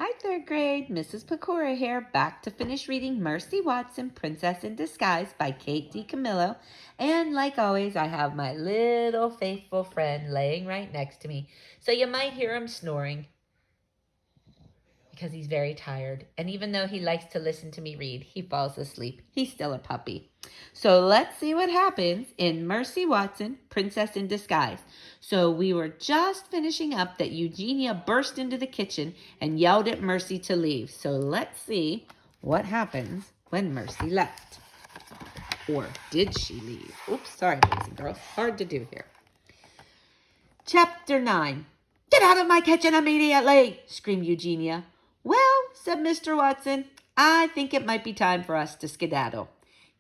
Hi, third grade. Mrs. Pecora here, back to finish reading Mercy Watson, Princess in Disguise by Kate DiCamillo. And like always, I have my little faithful friend laying right next to me. So you might hear him snoring because he's very tired. And even though he likes to listen to me read, he falls asleep. He's still a puppy. So let's see what happens in Mercy Watson, Princess in Disguise. So we were just finishing up that Eugenia burst into the kitchen and yelled at Mercy to leave. So let's see what happens when Mercy left. Or did she leave? Oops, sorry, boys and girls. Hard to do here. Chapter 9. Get out of my kitchen immediately, screamed Eugenia. Well, said Mr. Watson, I think it might be time for us to skedaddle.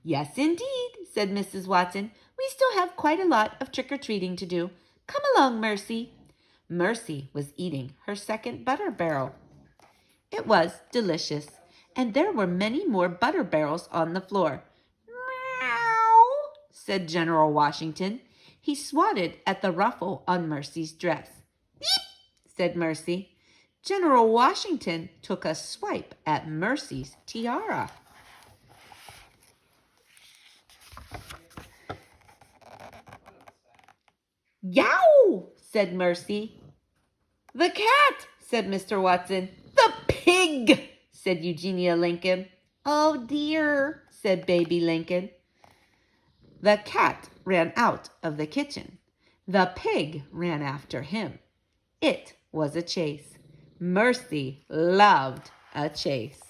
Yes, indeed, said Mrs. Watson. We still have quite a lot of trick-or-treating to do. Come along, Mercy. Mercy was eating her second butter barrel. It was delicious, and there were many more butter barrels on the floor. Meow, said General Washington. He swatted at the ruffle on Mercy's dress. Beep, said Mercy. General Washington took a swipe at Mercy's tiara. Yow, said Mercy. The cat, said Mr. Watson. The pig, said Eugenia Lincoln. Oh dear, said baby Lincoln. The cat ran out of the kitchen. The pig ran after him. It was a chase. Mercy loved a chase.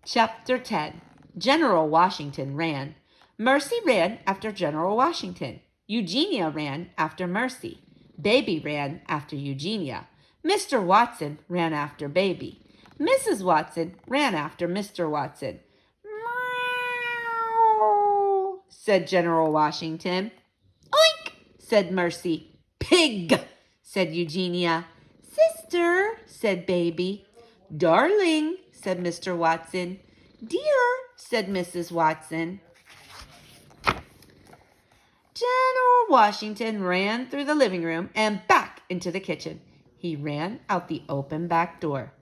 Chapter 10. General Washington ran. Mercy ran after General Washington. Eugenia ran after Mercy. Baby ran after Eugenia. Mr. Watson ran after Baby. Mrs. Watson ran after Mr. Watson. Meow, said General Washington. Oink, said Mercy. Pig, said Eugenia. Sister, said Baby. Darling, said Mr. Watson. Dear, said Mrs. Watson. General Washington ran through the living room and back into the kitchen. He ran out the open back door.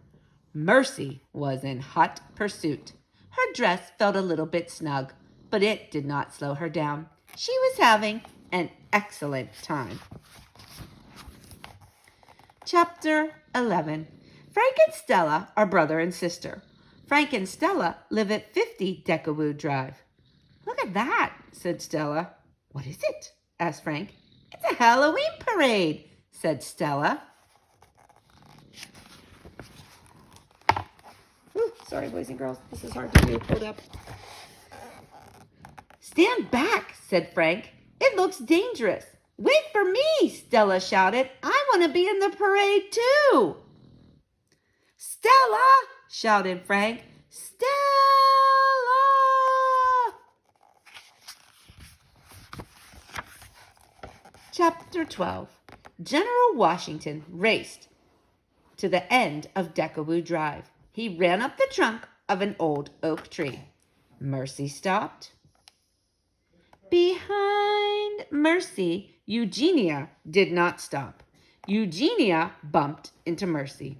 Mercy was in hot pursuit. Her dress felt a little bit snug, but it did not slow her down. She was having an excellent time. Chapter 11. Frank and Stella are brother and sister. Frank and Stella live at 50 Deckerwood Drive. Look at that, said Stella. What is it? Asked Frank. It's a Halloween parade, said Stella. Ooh, sorry, boys and girls. This is hard to do. Hold up. Stand back, said Frank. It looks dangerous. Wait for me, Stella shouted. I want to be in the parade too. Stella, shouted Frank. Stella! Chapter 12. General Washington raced to the end of Deckerwood Drive. He ran up the trunk of an old oak tree. Mercy stopped. Behind Mercy, Eugenia did not stop. Eugenia bumped into Mercy.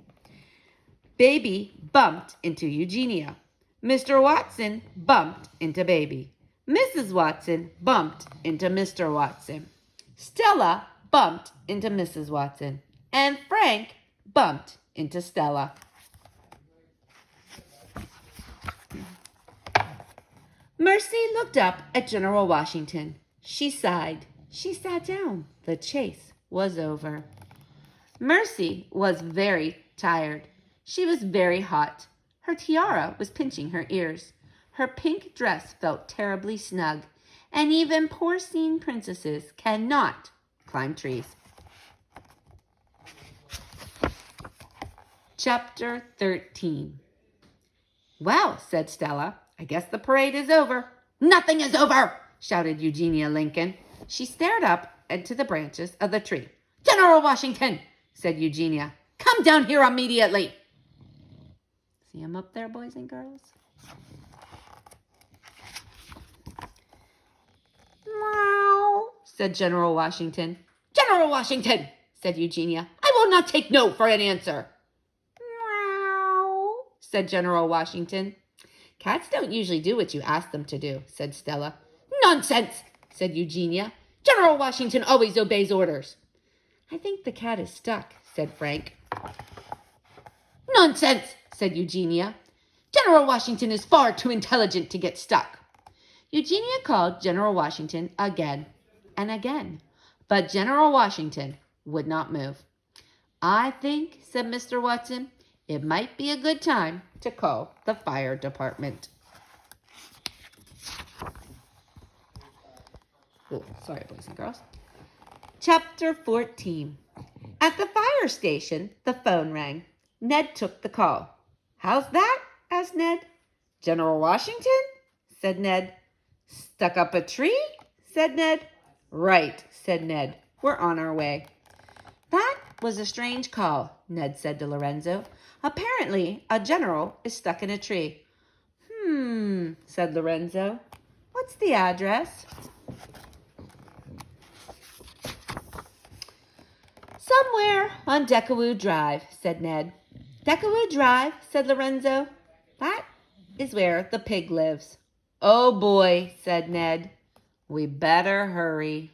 Baby bumped into Eugenia. Mr. Watson bumped into Baby. Mrs. Watson bumped into Mr. Watson. Stella bumped into Mrs. Watson. And Frank bumped into Stella. Mercy looked up at General Washington. She sighed. She sat down. The chase was over. Mercy was very tired. She was very hot. Her tiara was pinching her ears. Her pink dress felt terribly snug, and even porcine princesses cannot climb trees. Chapter 13. Well, said Stella, I guess the parade is over. Nothing is over, shouted Eugenia Lincoln. She stared up into the branches of the tree. General Washington, said Eugenia, come down here immediately. See him up there, boys and girls? Meow, said General Washington. General Washington, said Eugenia, I will will not take no for an answer. Meow, said General Washington. Cats don't usually do what you ask them to do, said Stella. Nonsense, said Eugenia. General Washington always obeys orders. I think the cat is stuck, said Frank. Nonsense, said Eugenia. General Washington is far too intelligent to get stuck. Eugenia called General Washington again and again, but General Washington would not move. I think, said Mr. Watson, it might be a good time to call the fire department. Oh, sorry, boys and girls. Chapter 14. At the fire station, the phone rang. Ned took the call. How's that? Asked Ned. General Washington? Said Ned. Stuck up a tree? Said Ned. Right, said Ned. We're on our way. That was a strange call, Ned said to Lorenzo. Apparently, a general is stuck in a tree. Said Lorenzo. What's the address? Somewhere on Deckawoo Drive, said Ned. Deckawoo Drive, said Lorenzo. That is where the pig lives. Oh boy, said Ned. We better hurry.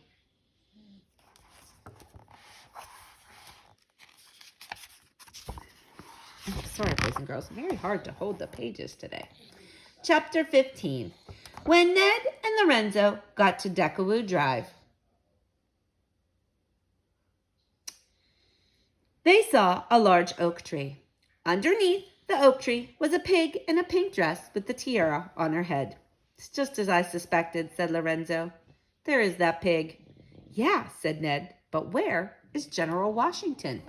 Sorry, boys and girls. Very hard to hold the pages today. Chapter 15. When Ned and Lorenzo got to Deckawoo Drive, they saw a large oak tree. Underneath the oak tree was a pig in a pink dress with the tiara on her head. It's just as I suspected, said Lorenzo. There is that pig. Yeah, said Ned, but where is General Washington?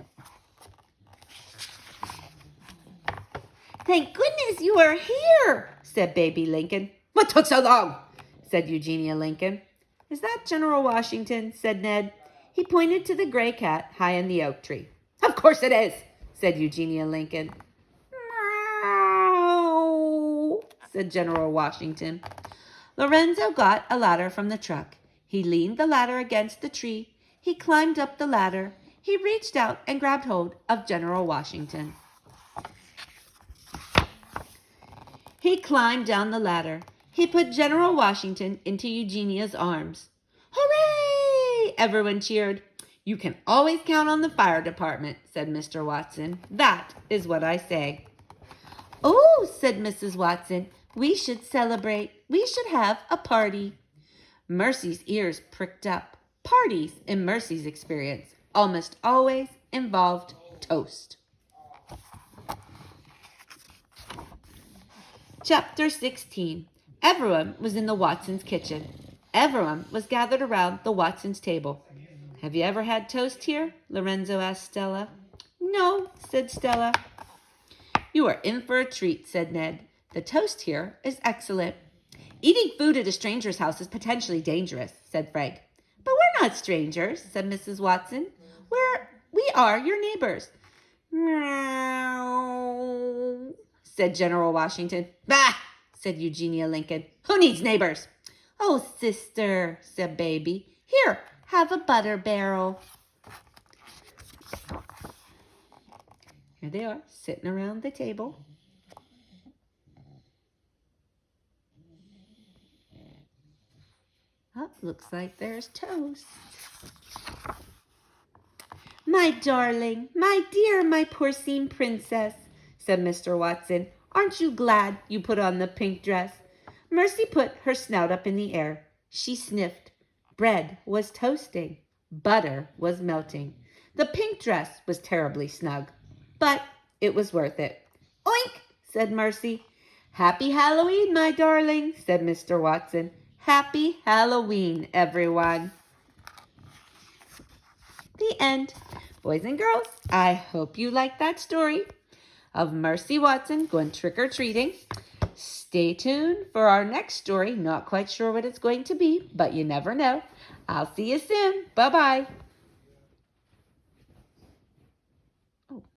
Thank goodness you are here, said baby Lincoln. What took so long? Said Eugenia Lincoln. Is that General Washington? Said Ned. He pointed to the gray cat high in the oak tree. Of course it is, said Eugenia Lincoln. Meow, said General Washington. Lorenzo got a ladder from the truck. He leaned the ladder against the tree. He climbed up the ladder. He reached out and grabbed hold of General Washington. He climbed down the ladder. He put General Washington into Eugenia's arms. Hooray! Everyone cheered. You can always count on the fire department, said Mr. Watson. That is what I say. Oh, said Mrs. Watson, we should celebrate. We should have a party. Mercy's ears pricked up. Parties, in Mercy's experience, almost always involved toast. Chapter 16. Everyone was in the Watsons' kitchen. Everyone was gathered around the Watsons' table. Have you ever had toast here? Lorenzo asked Stella. No, said Stella. You are in for a treat, said Ned. The toast here is excellent. Eating food at a stranger's house is potentially dangerous, said Frank. But we're not strangers, said Mrs. Watson. We are your neighbors. Meow, said General Washington. Bah, said Eugenia Lincoln. Who needs neighbors? Oh, sister, said Baby. Here, have a butter barrel. Here they are, sitting around the table. Oh, looks like there's toast. My darling, my dear, my porcine princess, said Mr. Watson. Aren't you glad you put on the pink dress? Mercy put her snout up in the air. She sniffed. Bread was toasting. Butter was melting. The pink dress was terribly snug, but it was worth it. Oink, said Mercy. Happy Halloween, my darling, said Mr. Watson. Happy Halloween, everyone. The end. Boys and girls, I hope you liked that story of Mercy Watson going trick-or-treating. Stay tuned for our next story. Not quite sure what it's going to be, but you never know. I'll see you soon. Bye-bye.